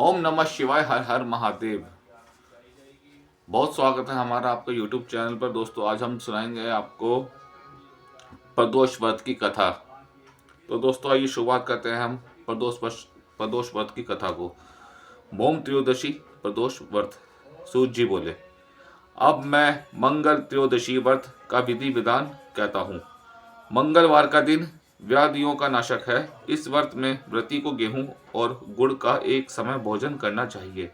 ओम नमः शिवाय, हर हर महादेव। बहुत स्वागत है हमारा आपका यूट्यूब चैनल पर। दोस्तों, आज हम सुनाएंगे आपको प्रदोष व्रत की कथा। तो दोस्तों, आइए शुरुआत करते हैं हम प्रदोष व्रत की कथा को। भौम त्रयोदशी प्रदोष व्रत। सूत जी बोले, अब मैं मंगल त्रयोदशी व्रत का विधि विधान कहता हूँ। मंगलवार का दिन व्याधियों का नाशक है। इस व्रत में व्रती को गेहूं और गुड़ का एक समय भोजन करना चाहिए।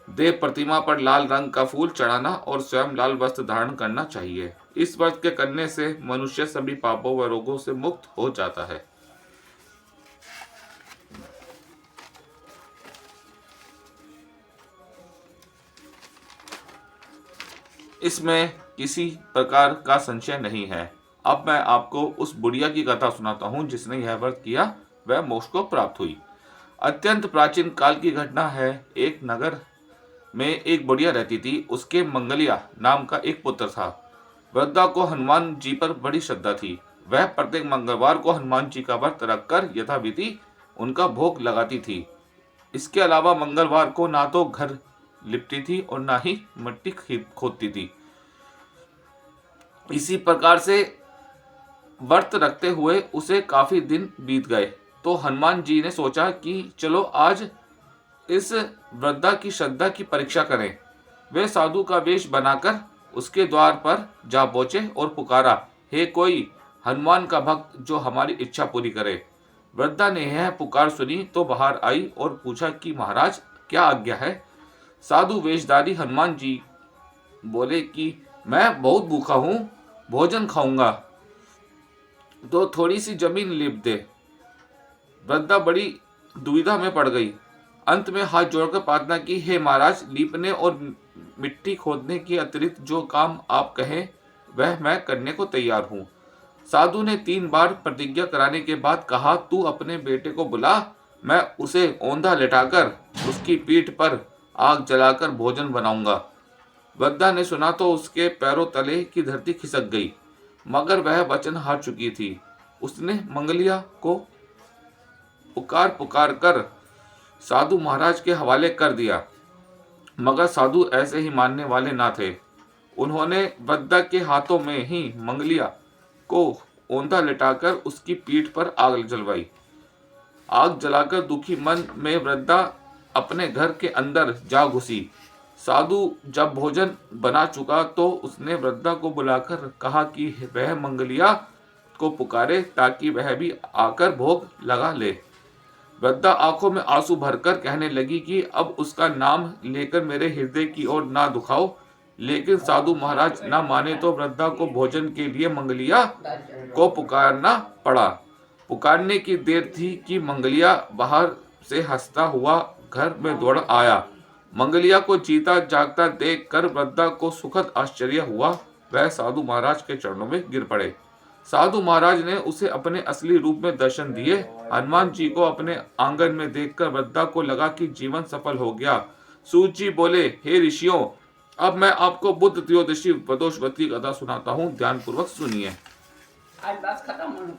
देव प्रतिमा पर लाल रंग का फूल चढ़ाना और स्वयं लाल वस्त्र धारण करना चाहिए। इस व्रत के करने से मनुष्य सभी पापों व रोगों से मुक्त हो जाता है। इसमें किसी प्रकार का संशय नहीं है। अब मैं आपको उस बुढ़िया की कथा सुनाता हूँ जिसने यह व्रत किया, वह मोक्ष को प्राप्त हुई। अत्यंत प्राचीन काल की घटना है। एक नगर में एक बुढ़िया रहती थी। उसके मंगलिया नाम का एक पुत्र था। वृद्धा को हनुमान जी पर बड़ी श्रद्धा थी। वह प्रत्येक मंगलवार को हनुमान जी का व्रत रखकर यथाविधि उनका भोग लगाती थी। इसके अलावा मंगलवार को ना तो घर लिपती थी और ना ही मिट्टी खोदती थी। इसी प्रकार से व्रत रखते हुए उसे काफी दिन बीत गए। तो हनुमान जी ने सोचा कि चलो आज इस वृद्धा की श्रद्धा की परीक्षा करें। वे साधु का वेश बनाकर उसके द्वार पर जा पहुंचे और पुकारा, हे कोई हनुमान का भक्त जो हमारी इच्छा पूरी करे। वृद्धा ने यह पुकार सुनी तो बाहर आई और पूछा कि महाराज, क्या आज्ञा है। साधु वेशधारी हनुमान जी बोले कि मैं बहुत भूखा हूँ, भोजन खाऊंगा तो थोड़ी सी जमीन लीप दे। वृद्धा बड़ी दुविधा में पड़ गई। अंत में हाथ जोड़कर प्रार्थना की, हे महाराज, लीपने और मिट्टी खोदने के अतिरिक्त जो काम आप कहें वह मैं करने को तैयार हूँ। साधु ने 3 बार प्रतिज्ञा कराने के बाद कहा, तू अपने बेटे को बुला, मैं उसे औंधा लेटाकर उसकी पीठ पर आग जलाकर भोजन बनाऊंगा। वृद्धा ने सुना तो उसके पैरों तले की धरती खिसक गई, मगर वह वचन हार चुकी थी। उसने मंगलिया को पुकार पुकार कर साधु महाराज के हवाले कर दिया, मगर साधु ऐसे ही मानने वाले ना थे। उन्होंने वृद्धा के हाथों में ही मंगलिया को औंधा लिटाकर उसकी पीठ पर आग जलवाई। आग जलाकर दुखी मन में वृद्धा अपने घर के अंदर जा घुसी। साधु जब भोजन बना चुका तो उसने वृद्धा को बुलाकर कहा कि वह मंगलिया को पुकारे ताकि वह भी आकर भोग लगा ले। वृद्धा आंखों में आंसू भरकर कहने लगी कि अब उसका नाम लेकर मेरे हृदय की ओर ना दुखाओ। लेकिन साधु महाराज ना माने तो वृद्धा को भोजन के लिए मंगलिया को पुकारना पड़ा। पुकारने की देर थी कि मंगलिया बाहर से हंसता हुआ घर में दौड़ आया। मंगलिया को जीता जागता देखकर वृद्धा को सुखद आश्चर्य हुआ। वह साधु महाराज के चरणों में गिर पड़े। साधु महाराज ने उसे अपने असली रूप में दर्शन दिए। हनुमान जी को अपने आंगन में देखकर वृद्धा को लगा कि जीवन सफल हो गया। सूत जी बोले, हे ऋषियों, अब मैं आपको बुद्ध त्रयोदशी प्रदोष व्रत की कथा सुनाता हूँ, ध्यान पूर्वक सुनिए। आज बात खत्म होने